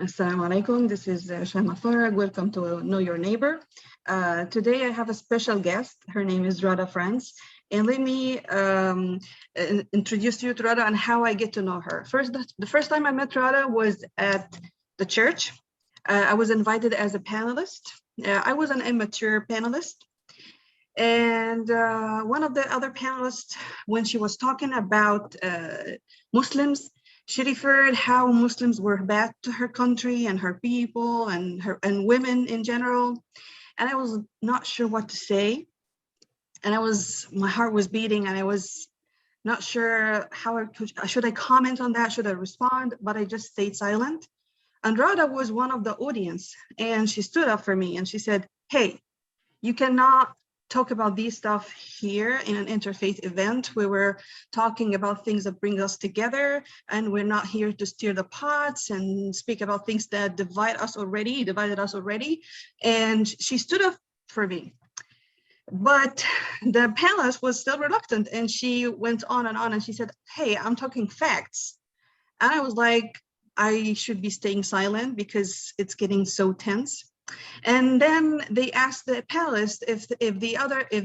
Assalamu alaikum. This is Shama Farag. Welcome to Know Your Neighbor. Today I have a special guest. Her name is Radha France. And let me introduce you to Radha and how I get to know her. The first time I met Radha was at the church. I was invited as a panelist. I was an immature panelist. And one of the other panelists, when she was talking about Muslims, she referred how Muslims were bad to her country and her people and women in general. And I was not sure what to say. And my heart was beating and I was not sure should I comment on that? Should I respond? But I just stayed silent. And Radha was one of the audience and she stood up for me and she said, hey, you cannot talk about these stuff here in an interfaith event where we're talking about things that bring us together, and we're not here to stir the pots and speak about things that divided us already. And she stood up for me. But the panelist was still reluctant and she went on and she said, hey, I'm talking facts. And I was like, I should be staying silent because it's getting so tense. And then they asked the panelists if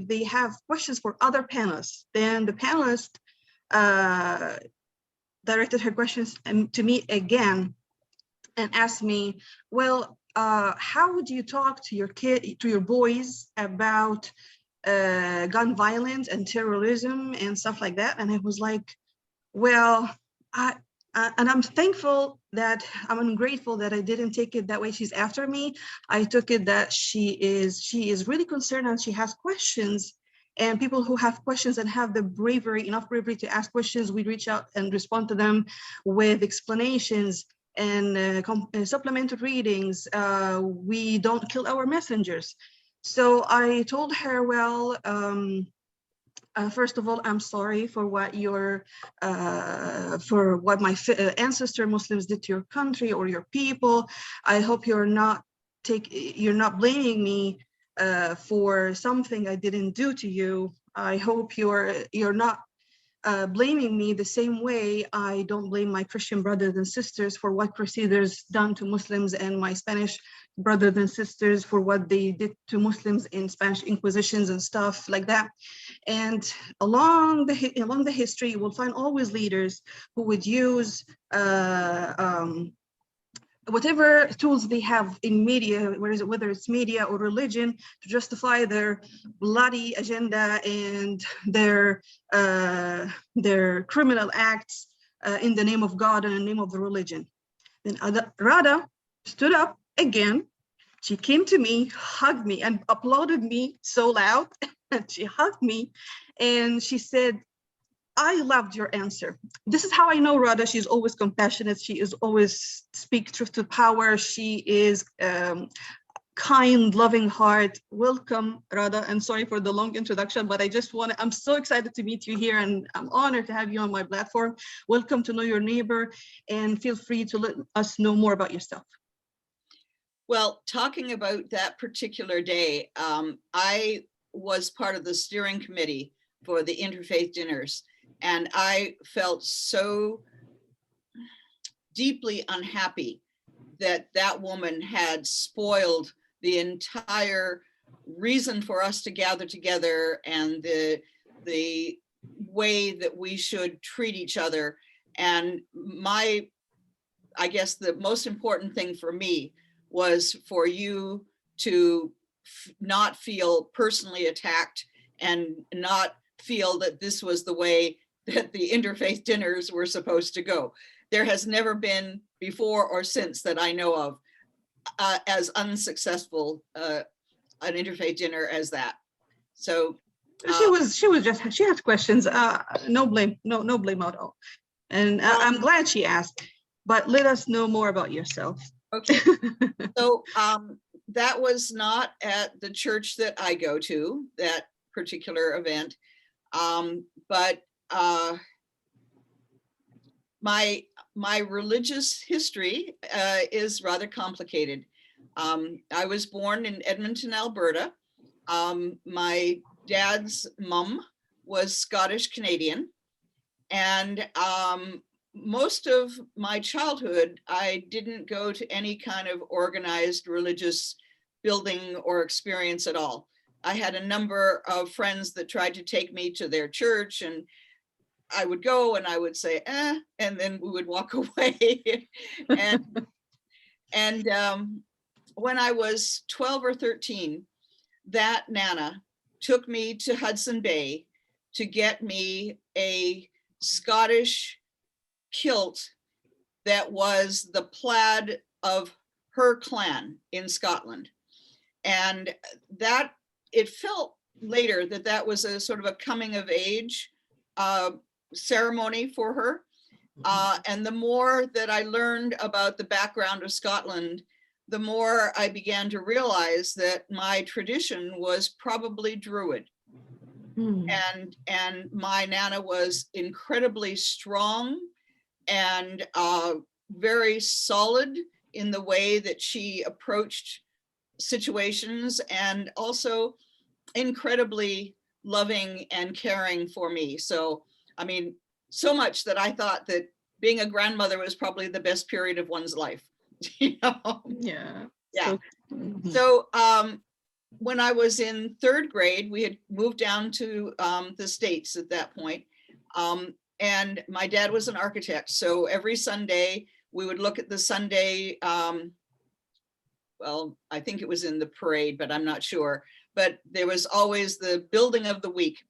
they have questions for other panelists. Then the panelist directed her questions to me again and asked me, well, how would you talk to your boys about gun violence and terrorism and stuff like that? And I was like, well, and I'm thankful that I'm grateful that I didn't take it that way. She's after me. I took it that she is really concerned and she has questions, and people who have questions and have the enough bravery to ask questions, we reach out and respond to them with explanations and supplemental readings. We don't kill our messengers. So I told her, well, first of all, I'm sorry for what my ancestor Muslims did to your country or your people. I hope you're not blaming me for something I didn't do to you. I hope you're not blaming me the same way I don't blame my Christian brothers and sisters for what Crusaders done to Muslims and my Spanish brothers and sisters for what they did to Muslims in Spanish Inquisitions and stuff like that. And along the history, you will find always leaders who would use whatever tools they have in media, whether it's media or religion, to justify their bloody agenda and their criminal acts in the name of God and in the name of the religion. Then Radha stood up again. She came to me, hugged me, and applauded me so loud. And she hugged me, and she said, I loved your answer. This is how I know Radha. She's always compassionate. She is always speak truth to power. She is kind, loving heart. Welcome, Radha. I'm sorry for the long introduction, but I'm so excited to meet you here, and I'm honored to have you on my platform. Welcome to Know Your Neighbor, and feel free to let us know more about yourself. Well, talking about that particular day, I was part of the steering committee for the interfaith dinners, and I felt so deeply unhappy that that woman had spoiled the entire reason for us to gather together and the way that we should treat each other. And I guess the most important thing for me was for you to not feel personally attacked and not feel that this was the way that the interfaith dinners were supposed to go. There has never been before or since that I know of as unsuccessful an interfaith dinner as that. So she had questions. No blame at all. And I'm glad she asked, but let us know more about yourself. Okay. So that was not at the church that I go to, that particular event. But my religious history is rather complicated. I was born in Edmonton, Alberta. My dad's mom was Scottish Canadian, and most of my childhood, I didn't go to any kind of organized religious building or experience at all. I had a number of friends that tried to take me to their church, and I would go and I would say, and then we would walk away. and when I was 12 or 13, that Nana took me to Hudson Bay to get me a Scottish kilt that was the plaid of her clan in Scotland. And that, it felt later that that was a sort of a coming of age ceremony for her. And the more that I learned about the background of Scotland, the more I began to realize that my tradition was probably Druid. And my Nana was incredibly strong and very solid in the way that she approached situations, and also incredibly loving and caring for me. So, I mean, so much that I thought that being a grandmother was probably the best period of one's life. You know? Yeah. Yeah. So when I was in third grade, we had moved down to the States at that point. And my dad was an architect. So every Sunday we would look at the Sunday, well, I think it was in the parade, but I'm not sure. But there was always the building of the week.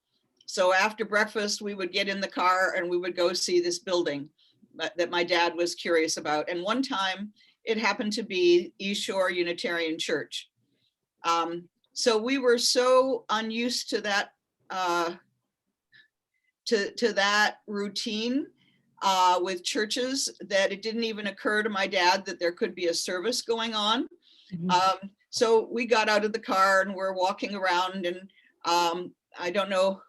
So after breakfast, we would get in the car and we would go see this building that my dad was curious about. And one time it happened to be East Shore Unitarian Church. So we were so unused to that, to that routine with churches, that it didn't even occur to my dad that there could be a service going on. So we got out of the car and we're walking around, and I don't know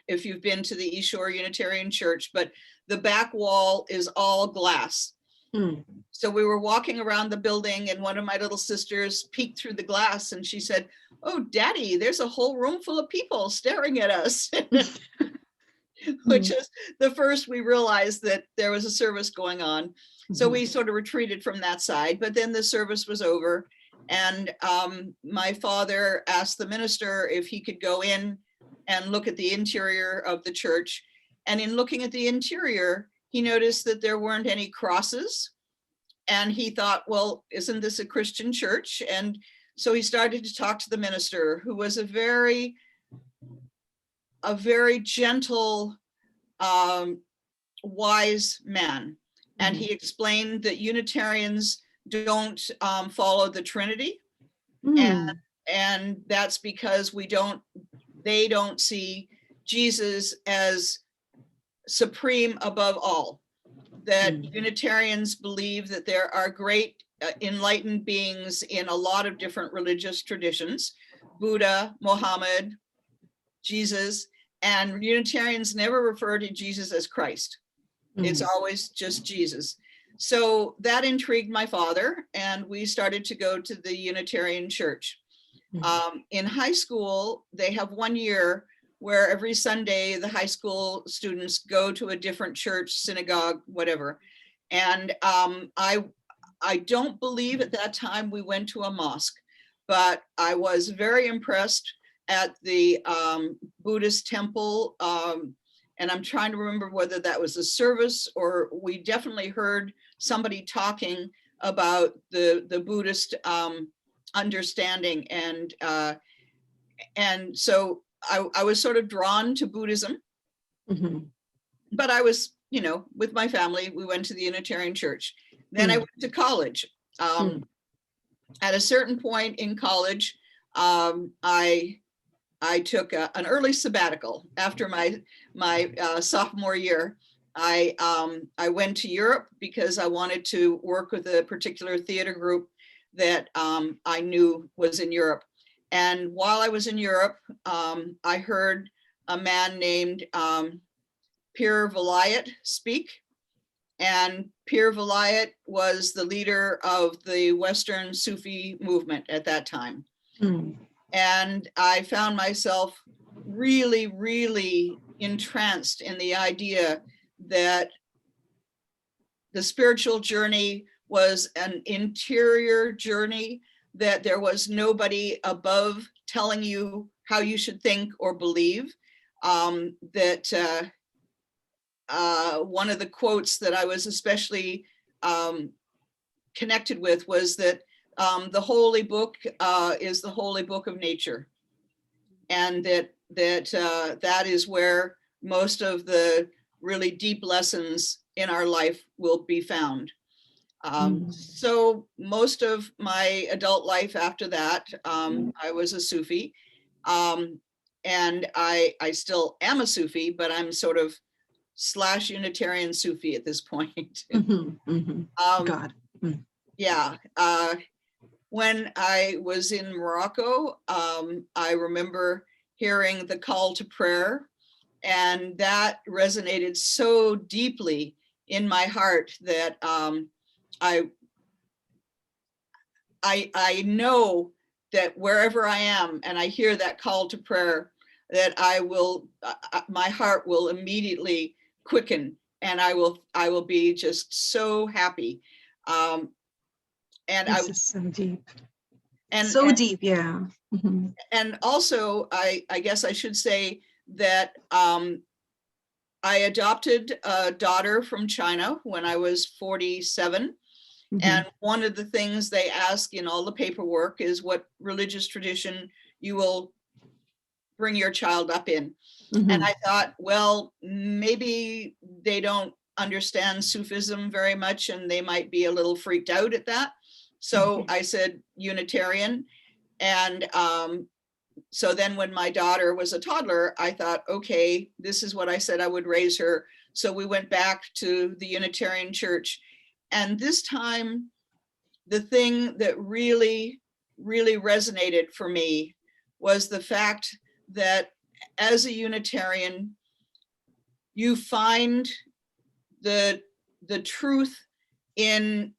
if you've been to the East Shore Unitarian Church, but the back wall is all glass. So we were walking around the building, and one of my little sisters peeked through the glass and she said, "Oh, Daddy, there's a whole room full of people staring at us." Which is the first we realized that there was a service going on. So we sort of retreated from that side, but then the service was over, and my father asked the minister if he could go in and look at the interior of the church. And in looking at the interior, he noticed that there weren't any crosses. And he thought, well, isn't this a Christian church? And so he started to talk to the minister, who was a very gentle, wise man. And he explained that Unitarians don't follow the Trinity. And that's because they don't see Jesus as supreme above all. That Unitarians believe that there are great enlightened beings in a lot of different religious traditions: Buddha, Muhammad, Jesus, and Unitarians never refer to Jesus as Christ. It's always just Jesus. So that intrigued my father, and we started to go to the Unitarian Church. In high school, they have 1 year where every Sunday the high school students go to a different church, synagogue, whatever. And I don't believe at that time we went to a mosque, but I was very impressed at the Buddhist temple. And I'm trying to remember whether that was a service, or we definitely heard somebody talking about the Buddhist understanding. And so I was sort of drawn to Buddhism, but I was, with my family, we went to the Unitarian Church. Then I went to college. At a certain point in college, I took an early sabbatical after my sophomore year. I went to Europe because I wanted to work with a particular theater group that I knew was in Europe. And while I was in Europe, I heard a man named Pir Vilayat speak. And Pir Vilayat was the leader of the Western Sufi movement at that time. And I found myself really, really entranced in the idea that the spiritual journey was an interior journey, that there was nobody above telling you how you should think or believe. That one of the quotes that I was especially connected with was that the holy book is the holy book of nature, and that is where most of the really deep lessons in our life will be found. So most of my adult life after that, I was a Sufi, and I still am a Sufi, but I'm sort of / Unitarian Sufi at this point. God. Yeah. When I was in Morocco, I remember hearing the call to prayer, and that resonated so deeply in my heart that I know that wherever I am and I hear that call to prayer, that I will, my heart will immediately quicken, and I will be just so happy. And This is so deep. and So deep, yeah. and also I guess I should say that I adopted a daughter from China when I was 47. And one of the things they ask in all the paperwork is what religious tradition you will bring your child up in. And I thought, well, maybe they don't understand Sufism very much and they might be a little freaked out at that. So I said Unitarian. And so then when my daughter was a toddler, I thought, okay, this is what I said I would raise her. So we went back to the Unitarian Church. And this time, the thing that really, really resonated for me was the fact that as a Unitarian, you find the truth in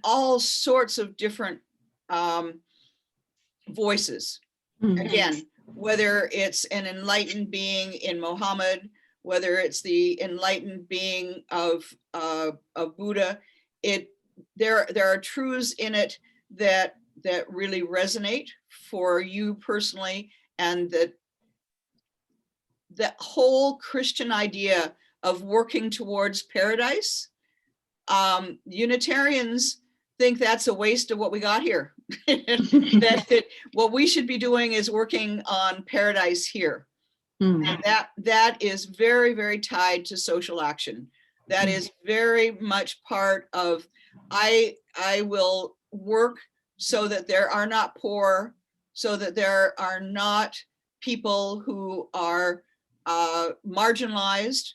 all sorts of different voices. Again, whether it's an enlightened being in Muhammad, whether it's the enlightened being of Buddha, there are truths in it that really resonate for you personally, and that whole Christian idea of working towards paradise. Unitarians think that's a waste of what we got here. That what we should be doing is working on paradise here. And that is very, very tied to social action. That is very much part of, I will work so that there are not poor, so that there are not people who are marginalized,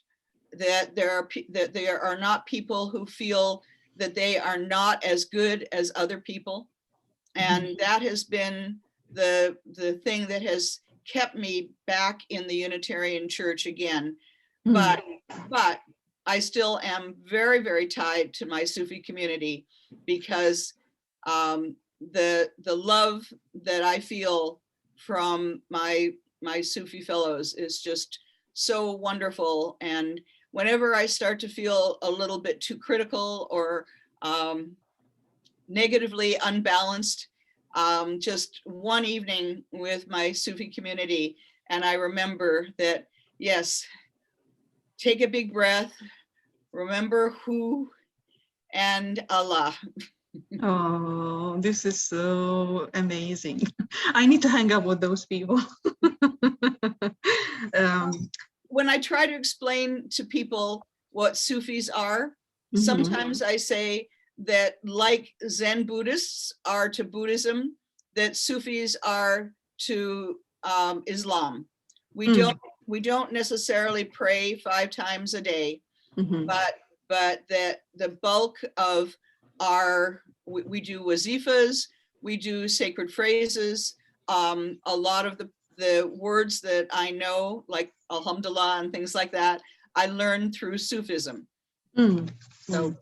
that there are not people who feel that they are not as good as other people. And that has been the thing that has kept me back in the Unitarian Church again. But I still am very, very tied to my Sufi community, because the love that I feel from my Sufi fellows is just so wonderful. And whenever I start to feel a little bit too critical or negatively unbalanced, just one evening with my Sufi community, and I remember that, yes, take a big breath, remember who, and Allah. Oh, this is so amazing. I need to hang up with those people. When I try to explain to people what Sufis are, sometimes I say that like Zen Buddhists are to Buddhism, that Sufis are to Islam. We don't necessarily pray 5 times a day, but that the bulk of we do wazifas, we do sacred phrases. A lot of the words that I know, like Alhamdulillah and things like that, I learned through Sufism. So,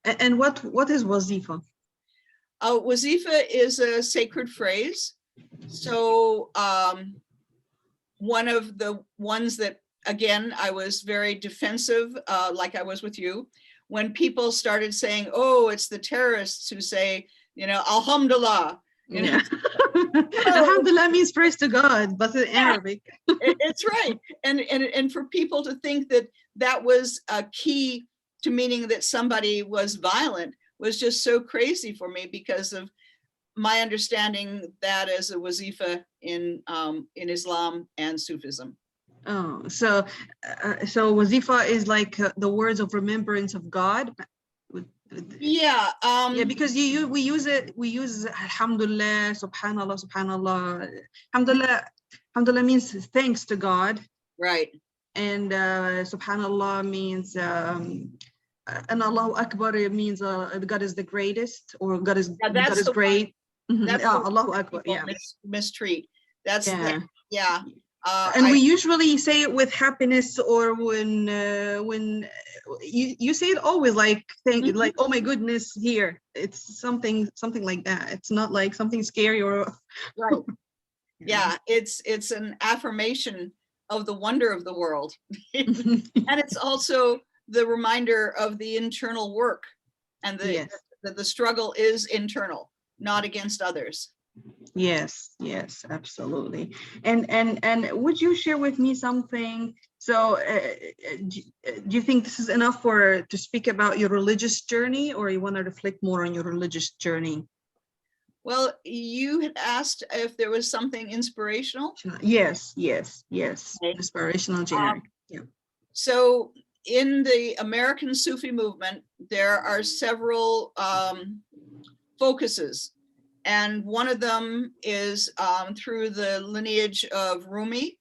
and what is wazifa? Wazifa is a sacred phrase. So one of the ones that, again, I was very defensive, like I was with you, when people started saying, oh, it's the terrorists who say, Alhamdulillah, Yeah. Alhamdulillah means praise to God, but in Arabic. It's right. And for people to think that that was a key to meaning that somebody was violent was just so crazy for me, because of my understanding that as a wazifa in Islam and Sufism. Oh, so wazifa is like the words of remembrance of God. Yeah. Yeah, because we use Alhamdulillah, Subhanallah, Subhanallah. Alhamdulillah means thanks to God. Right. And Subhanallah means and Allahu Akbar means God is the greatest, or God is great. That's Allahu Akbar. Yeah. Mistreat. That's yeah. Yeah. And we usually say it with happiness, or when you say it always like like, oh my goodness, here. It's something like that. It's not like something scary or right. Yeah, it's an affirmation of the wonder of the world. And it's also the reminder of the internal work, and that the struggle is internal, not against others. Yes, absolutely. And would you share with me something? So do you think this is enough to speak about your religious journey, or you want to reflect more on your religious journey? Well, you had asked if there was something inspirational. Yes. Okay. Inspirational journey. Yeah. So in the American Sufi movement, there are several focuses. And one of them is through the lineage of Rumi,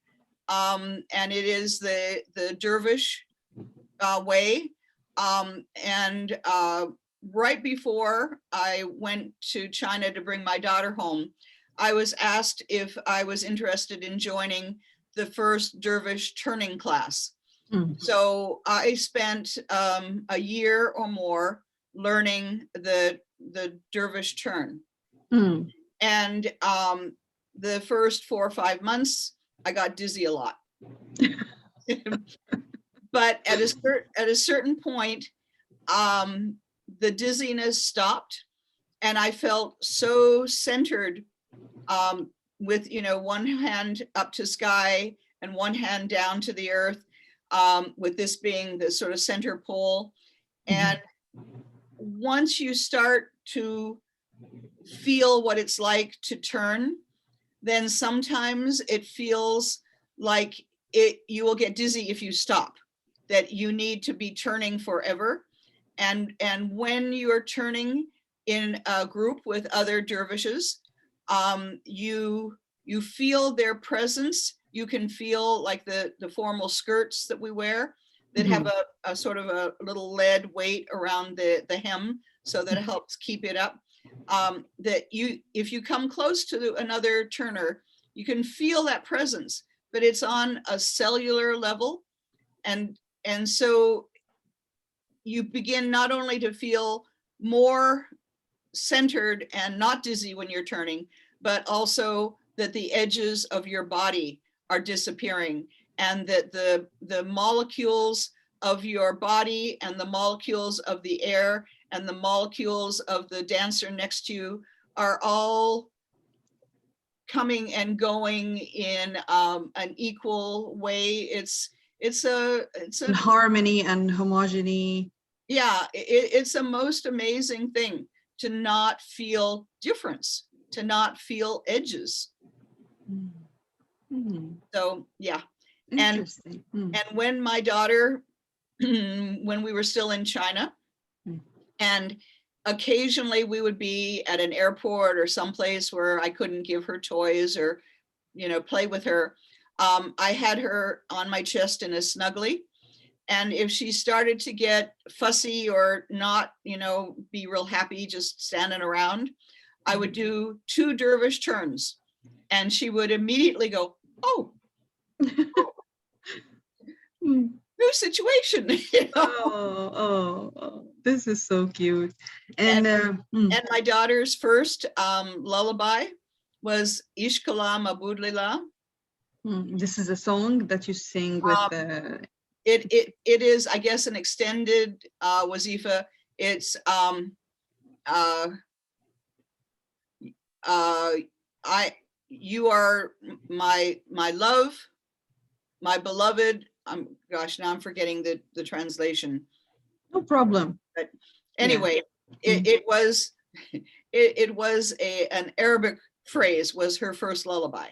and it is the dervish way. And right before I went to China to bring my daughter home, I was asked if I was interested in joining the first dervish turning class. Mm-hmm. So I spent a year or more learning the dervish turn. Mm. And the first 4 or 5 months, I got dizzy a lot. But at a certain point, the dizziness stopped, and I felt so centered, with one hand up to sky and one hand down to the earth, with this being the sort of center pole. And once you start to feel what it's like to turn, then sometimes it feels like you will get dizzy if you stop, that you need to be turning forever. And when you're turning in a group with other dervishes, you feel their presence. You can feel like the formal skirts that we wear that have a sort of a little lead weight around the hem, so that it helps keep it up. That if you come close to another turner, you can feel that presence, but it's on a cellular level. And so you begin not only to feel more centered and not dizzy when you're turning, but also that the edges of your body are disappearing, and that the molecules of your body and the molecules of the air and the molecules of the dancer next to you are all coming and going in an equal way. It's a harmony and homogeny. Yeah, it's a most amazing thing to not feel difference, to not feel edges. Mm-hmm. So yeah, and when my daughter, when we were still in China, and occasionally we would be at an airport or someplace where I couldn't give her toys or, play with her. I had her on my chest in a snuggly. And if she started to get fussy or not, be real happy, just standing around, I would do 2 dervish turns, and she would immediately go, oh. New situation. Oh, this is so cute. And my daughter's first lullaby was Ishkala Mabudlila. This is a song that you sing with It is, I guess, an extended wazifa. It's you are my love, my beloved. Gosh, now I'm forgetting the translation. No problem. But anyway, it was an Arabic phrase, was her first lullaby.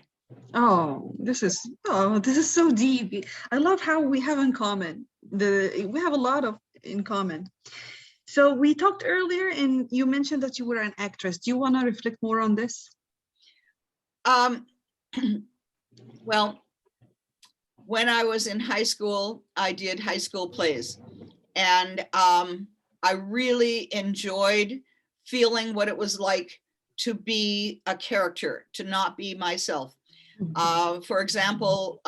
Oh, this is so deep. I love how we have in common. We have a lot of in common. So we talked earlier and you mentioned that you were an actress. Do you want to reflect more on this? Well, when I was in high school, I did high school plays, and I really enjoyed feeling what it was like to be a character, to not be myself. For example,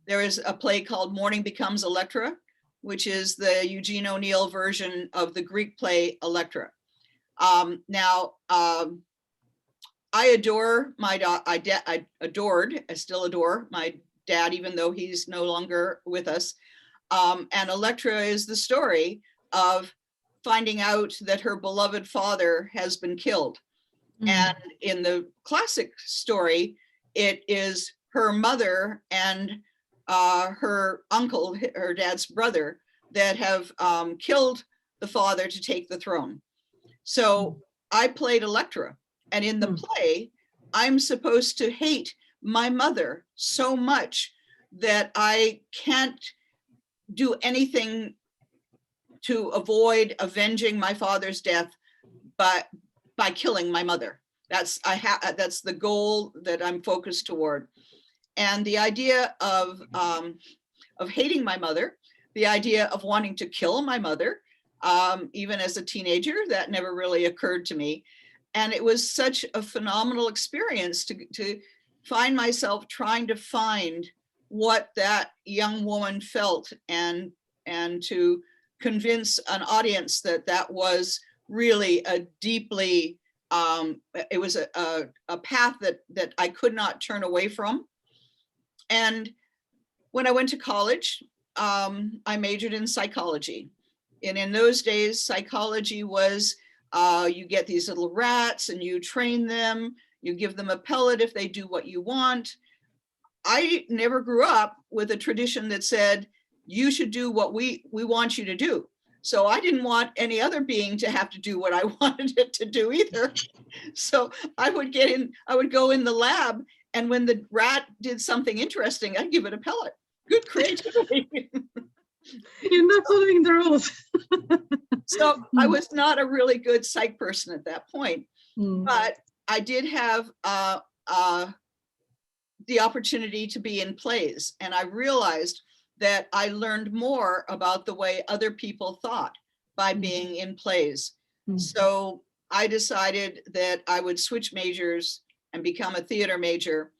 there is a play called Morning Becomes Electra, which is the Eugene O'Neill version of the Greek play Electra. I adore my dad. I still adore my dad, even though he's no longer with us. And Electra is the story of finding out that her beloved father has been killed. And in the classic story, it is her mother and her uncle, her dad's brother, that have killed the father to take the throne. So I played Electra. And in the play, I'm supposed to hate my mother so much that I can't do anything to avoid avenging my father's death, but by killing my mother. That's the goal that I'm focused toward. And the idea of hating my mother, the idea of wanting to kill my mother, even as a teenager, that never really occurred to me. And it was such a phenomenal experience to find myself trying to find what that young woman felt, and to convince an audience that that was really a deeply, it was a path that I could not turn away from. And when I went to college, I majored in psychology. And in those days, psychology was, you get these little rats and you train them, you give them a pellet if they do what you want. I never grew up with a tradition that said, you should do what we want you to do. So I didn't want any other being to have to do what I wanted it to do either. So I would go in the lab, and when the rat did something interesting, I'd give it a pellet. Good creativity. You're not following the rules. So I was not a really good psych person at that point, but I did have the opportunity to be in plays. And I realized that I learned more about the way other people thought by being in plays. So I decided that I would switch majors and become a theater major.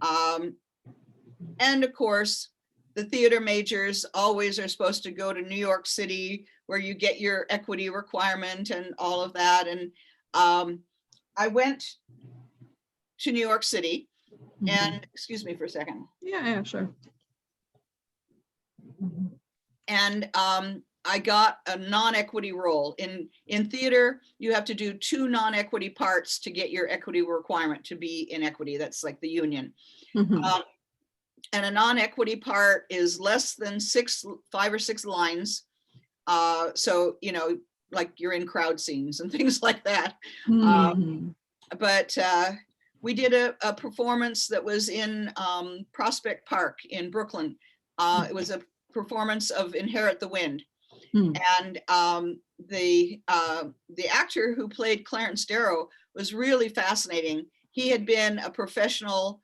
And of course, the theater majors always are supposed to go to New York City, where you get your equity requirement and all of that. And I went to New York City, and excuse me for a second. Yeah, sure. And I got a non-equity role. In theater, you have to do 2 non-equity parts to get your equity requirement to be in equity. That's like the union. And a non-equity part is less than 5 or 6 lines. So, you know, like you're in crowd scenes and things like that. But we did a performance that was in Prospect Park in Brooklyn. It was a performance of Inherit the Wind. And the actor who played Clarence Darrow was really fascinating. He had been a professional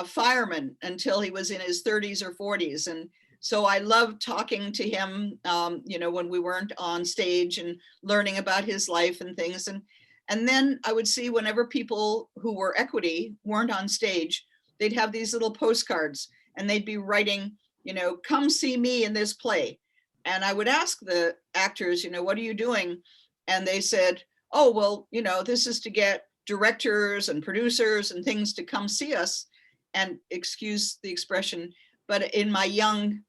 fireman until he was in his 30s or 40s. And so I loved talking to him, you know, when we weren't on stage, and learning about his life and things. And then I would see, whenever people who were equity weren't on stage, they'd have these little postcards, and they'd be writing, you know, come see me in this play. And I would ask the actors, you know, what are you doing? And they said, oh, well, you know, this is to get directors and producers and things to come see us. And excuse the expression, but in my young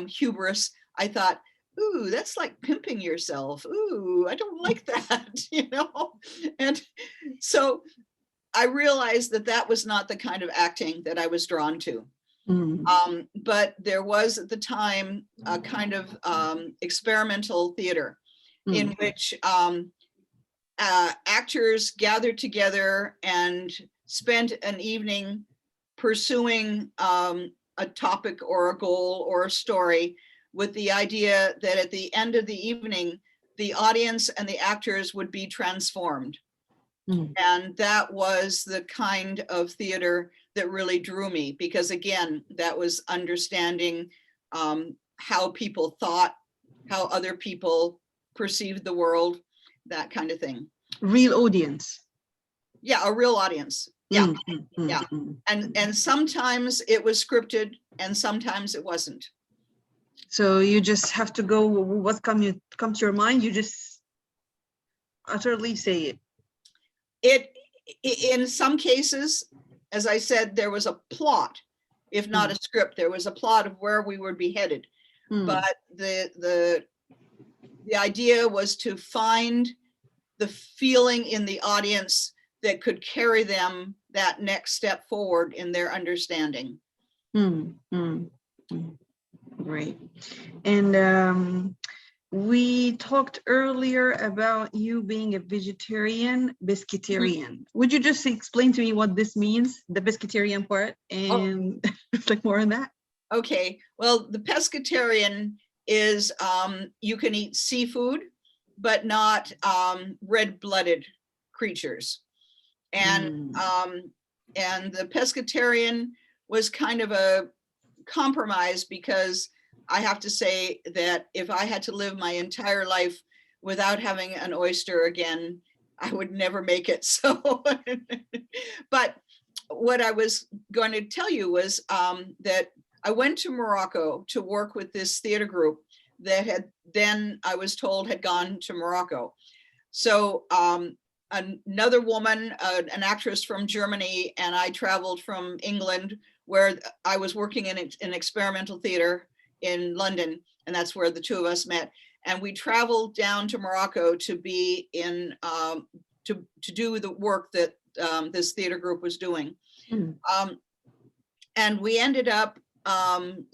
hubris, I thought, ooh, that's like pimping yourself. Ooh, I don't like that, you know? And so I realized that that was not the kind of acting that I was drawn to. But there was at the time a kind of experimental theater in which actors gathered together and spent an evening pursuing a topic or a goal or a story, with the idea that at the end of the evening, the audience and the actors would be transformed. And that was the kind of theater that really drew me, because again, that was understanding how people thought, how other people perceived the world, that kind of thing. Real audience. Yeah, a real audience. Yeah, yeah. And sometimes it was scripted and sometimes it wasn't. So you just have to go, what come to your mind, you just utterly say it. In some cases, as I said, there was a plot, if not a script. There was a plot of where we would be headed. But the idea was to find the feeling in the audience that could carry them that next step forward in their understanding. Great. And we talked earlier about you being a vegetarian, pescatarian. Would you just explain to me what this means, the pescatarian part, and like more on that? Okay, well, the pescatarian is you can eat seafood, but not red-blooded creatures. And the pescatarian was kind of a compromise, because I have to say that if I had to live my entire life without having an oyster again, I would never make it. So, but what I was going to tell you was that I went to Morocco to work with this theater group that had then, I was told, had gone to Morocco. So another woman, an actress from Germany, and I traveled from England, where I was working in an experimental theater in London, and that's where the two of us met. And we traveled down to Morocco to be in, to do the work that this theater group was doing. And we ended up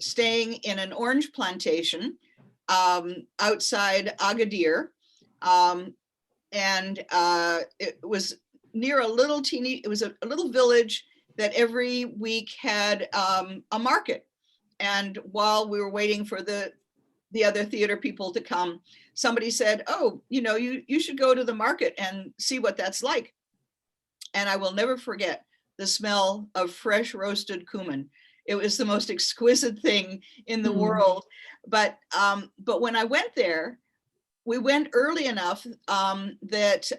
staying in an orange plantation outside Agadir. And it was near a little it was a little village that every week had a market. And while we were waiting for the other theater people to come, somebody said, oh, you know, you should go to the market and see what that's like. And I will never forget the smell of fresh roasted cumin. It was the most exquisite thing in the world. But when I went there, we went early enough that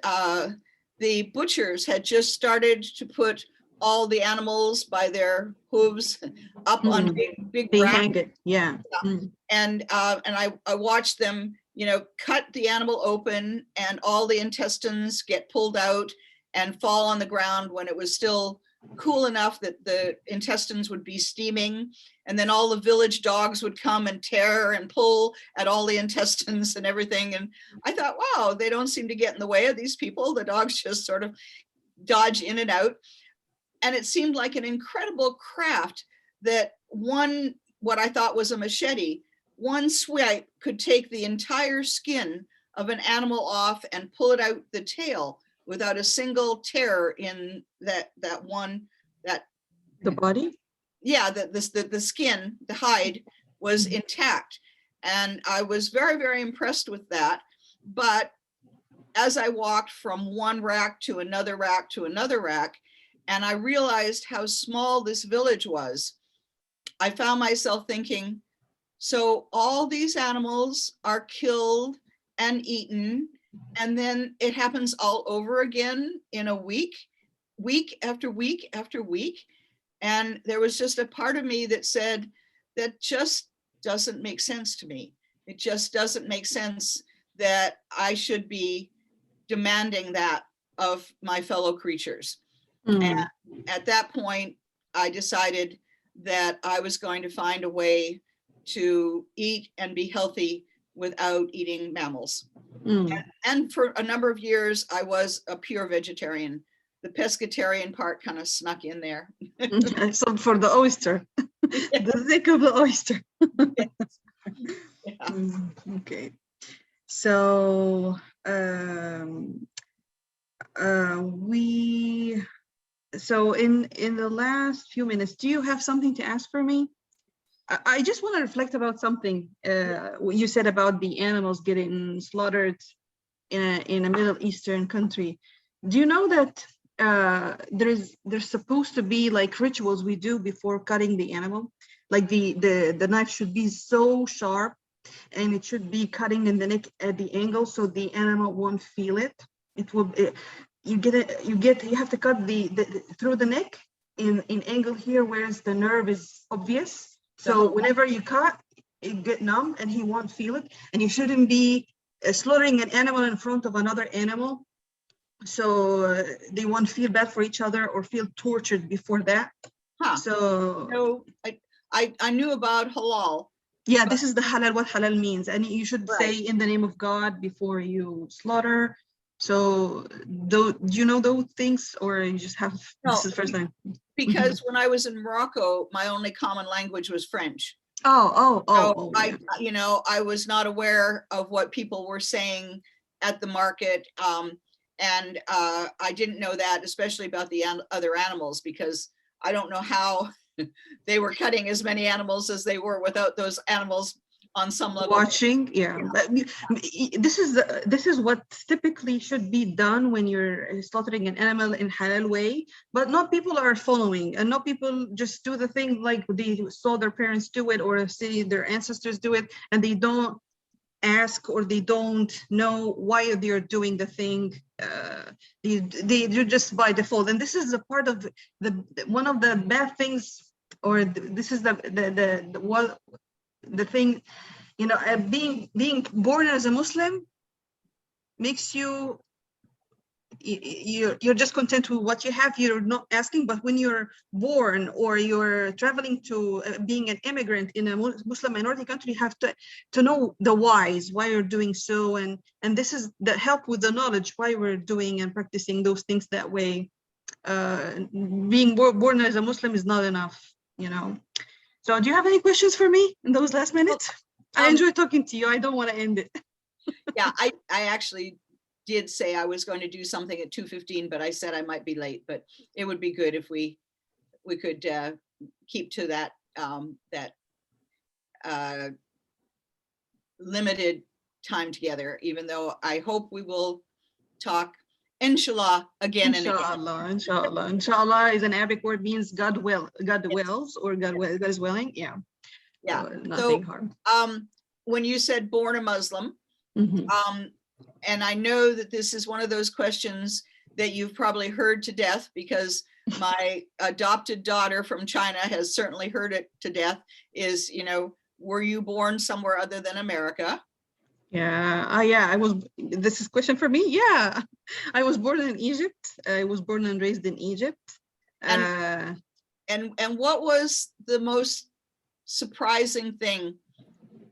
the butchers had just started to put all the animals by their hooves up on big they racks. hang it, yeah. And I watched them, you know, cut the animal open, and all the intestines get pulled out and fall on the ground when it was still cool enough that the intestines would be steaming. And then all the village dogs would come and tear and pull at all the intestines and everything. And I thought, wow, they don't seem to get in the way of these people. The dogs just sort of dodge in and out. And it seemed like an incredible craft that what I thought was a machete, one swipe could take the entire skin of an animal off and pull it out the tail without a single tear in the body. Yeah, the skin, the hide was intact. And I was very, very impressed with that. But as I walked from one rack to another rack to another rack, and I realized how small this village was, I found myself thinking, so all these animals are killed and eaten, and then it happens all over again in a week after week after week. And there was just a part of me that said, that just doesn't make sense to me. It just doesn't make sense that I should be demanding that of my fellow creatures. And at that point, I decided that I was going to find a way to eat and be healthy without eating mammals. Mm. And for a number of years, I was a pure vegetarian. The pescatarian part kind of snuck in there. So for the oyster, the thick of the oyster. Yeah. Okay. So in the last few minutes, do you have something to ask for me? I just want to reflect about something what you said about the animals getting slaughtered in a Middle Eastern country. Do you know that there's supposed to be like rituals we do before cutting the animal? Like the knife should be so sharp, and it should be cutting in the neck at the angle so the animal won't feel it. You have to cut the through the neck in angle here, whereas the nerve is obvious. So whenever you cut, it get numb and he won't feel it. And you shouldn't be slaughtering an animal in front of another animal, so they won't feel bad for each other or feel tortured before that. Huh. So No, I knew about halal. yeah, this is the halal, what halal means. And you should say in the name of God before you slaughter. So do you know those things, or you just have, this is the first time? Because when I was in Morocco, my only common language was French. So I was not aware of what people were saying at the market. And I didn't know that, especially about the other animals, because I don't know how they were cutting as many animals as they were without those animals on some level watching. But this is what typically should be done when you're slaughtering an animal in halal way, but not people are following, and not people just do the thing like they saw their parents do it or see their ancestors do it, and they don't ask or they don't know why they're doing the thing. They do just by default, and this is a part of the one of the bad things, or this is the thing, being born as a Muslim makes you're just content with what you have. You're not asking. But when you're born or you're traveling to being an immigrant in a Muslim minority country, you have to know the whys, why you're doing so, and this is the help with the knowledge why we're doing and practicing those things that way. Being born as a Muslim is not enough, So do you have any questions for me in those last minutes? I enjoy talking to you. I don't want to end it. Yeah, I actually did say I was going to do something at 2:15, but I said I might be late. But it would be good if we could keep to that limited time together. Even though I hope we will talk, inshallah, again and again. Inshallah is an Arabic word, means God wills, or God is willing. Yeah. So nothing hard. When you said born a Muslim, and I know that this is one of those questions that you've probably heard to death, because my adopted daughter from China has certainly heard it to death, is, were you born somewhere other than America? Yeah. This is a question for me. Yeah, I was born in Egypt. I was born and raised in Egypt. And what was the most surprising thing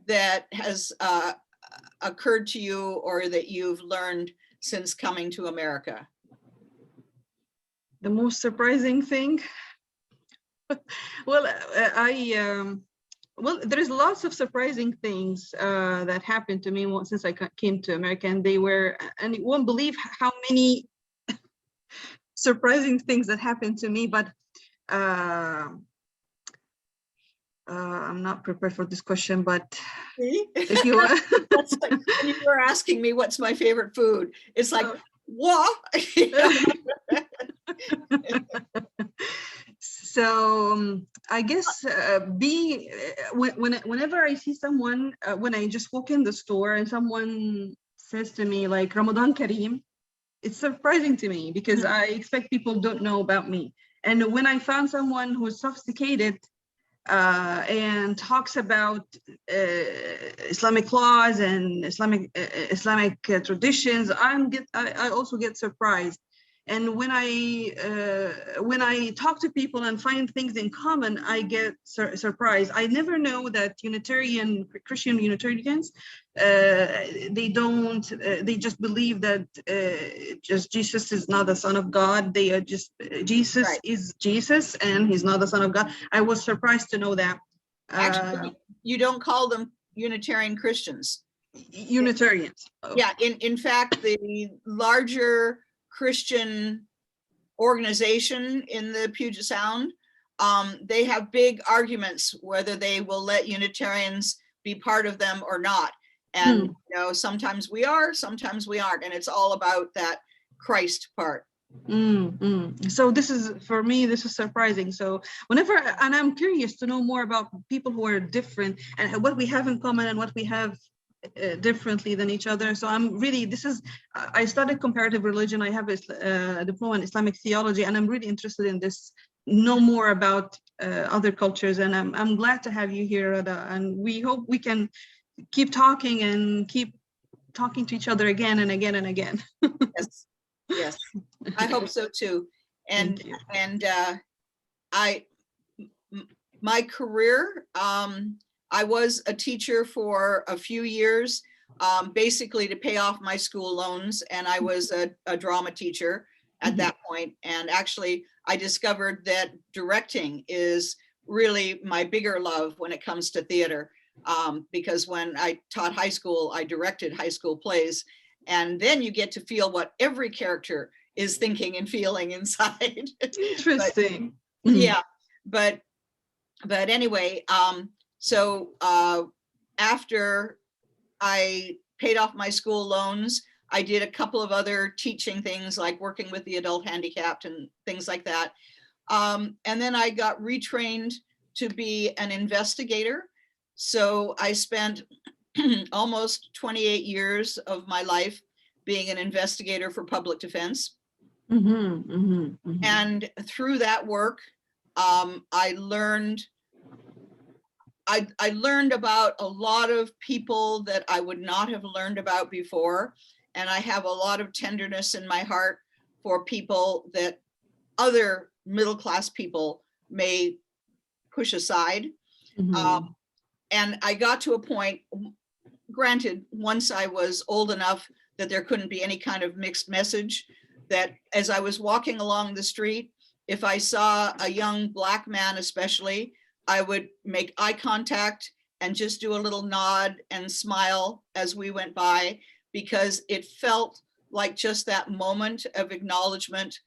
that has occurred to you, or that you've learned since coming to America? The most surprising thing? Well, there's lots of surprising things that happened to me since I came to America, and you won't believe how many surprising things that happened to me, but I'm not prepared for this question, but if you want. That's like when you were asking me what's my favorite food, it's like, what? So I guess whenever I see someone, when I just walk in the store and someone says to me like Ramadan Kareem, it's surprising to me, because I expect people don't know about me. And when I found someone who's sophisticated and talks about Islamic laws and Islamic traditions, I also get surprised. And when I talk to people and find things in common, I get surprised. I never know that Christian Unitarians, they don't, they just believe that just Jesus is not the Son of God. They are just, Jesus Right. is Jesus and he's not the Son of God. I was surprised to know that. Actually, you don't call them Unitarian Christians. Unitarians. Oh. Yeah, in fact, the larger Christian organization in the Puget Sound, they have big arguments whether they will let Unitarians be part of them or not. And you know, sometimes we are, sometimes we aren't, and it's all about that Christ part. So this is, for me, this is surprising. So whenever, and I'm curious to know more about people who are different and what we have in common and what we have differently than each other. So I'm really, this is, I studied comparative religion. I have a diploma in Islamic theology, and I'm really interested in this, know more about other cultures. And I'm glad to have you here, Radha, and we hope we can keep talking and keep talking to each other again and again and again. Yes, yes, I hope so too. And my career, I was a teacher for a few years, basically to pay off my school loans, and I was a drama teacher at that point. And actually, I discovered that directing is really my bigger love when it comes to theater, because when I taught high school, I directed high school plays, and then you get to feel what every character is thinking and feeling inside. Interesting. Yeah, but anyway, so after I paid off my school loans, I did a couple of other teaching things like working with the adult handicapped and things like that. And then I got retrained to be an investigator. So I spent almost 28 years of my life being an investigator for public defense. And through that work, I learned about a lot of people that I would not have learned about before. And I have a lot of tenderness in my heart for people that other middle-class people may push aside. And I got to a point, granted, once I was old enough that there couldn't be any kind of mixed message, that as I was walking along the street, if I saw a young Black man especially, I would make eye contact and just do a little nod and smile as we went by, because it felt like just that moment of acknowledgement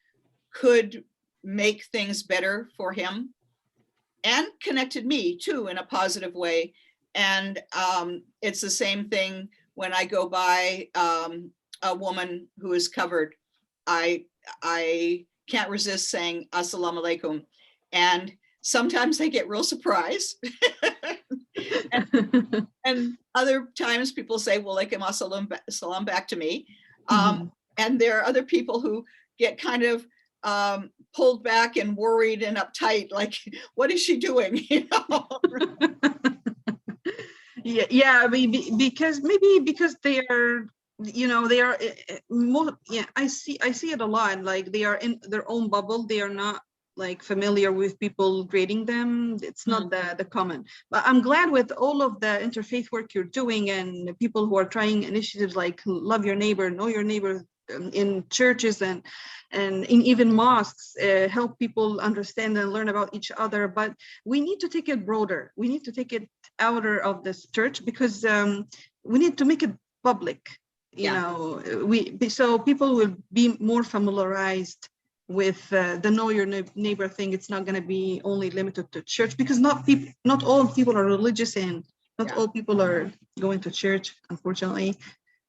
could make things better for him, and connected me too in a positive way. And it's the same thing when I go by a woman who is covered. I can't resist saying assalamu alaikum, and sometimes they get real surprised. and other times people say, well, alaikum assalam back to me. And there are other people who get kind of pulled back and worried and uptight, like, what is she doing? You know? Yeah, because they are, you know, they are more, yeah, I see it a lot, like they are in their own bubble. They are not like familiar with people grading them. It's not the common. But I'm glad with all of the interfaith work you're doing, and people who are trying initiatives like love your neighbor, know your neighbor, in churches and in even mosques, help people understand and learn about each other. But we need to take it broader. We need to take it outer of this church, because we need to make it public. You know, so people will be more familiarized with the know your neighbor thing. It's not going to be only limited to church, because not all people are religious, and not all people are going to church, unfortunately,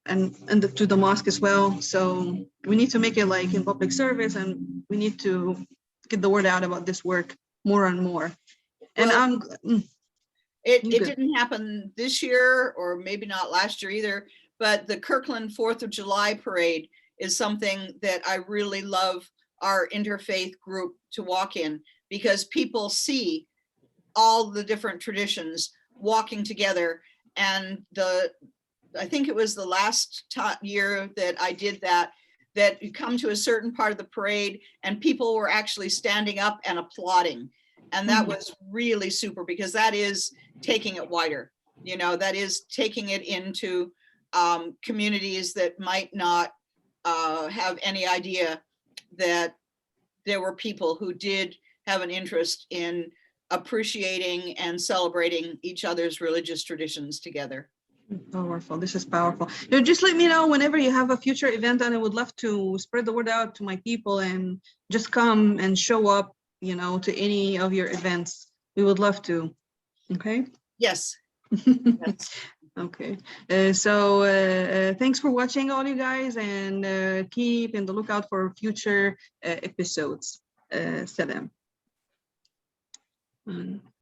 and to the mosque as well. So we need to make it like in public service, and we need to get the word out about this work more and more. And well, it didn't happen this year, or maybe not last year either, but the Kirkland 4th of July parade is something that I really love our interfaith group to walk in, because people see all the different traditions walking together. And I think it was the last year that I did that, that you come to a certain part of the parade and people were actually standing up and applauding. And that was really super, because that is taking it wider. You know, that is taking it into communities that might not have any idea that there were people who did have an interest in appreciating and celebrating each other's religious traditions together. Powerful. This is powerful. You know, just let me know whenever you have a future event, and I would love to spread the word out to my people and just come and show up, you know, to any of your events. We would love to. Okay. Yes. Yes. Okay. Thanks for watching, all you guys, and keep in the lookout for future episodes. Salam.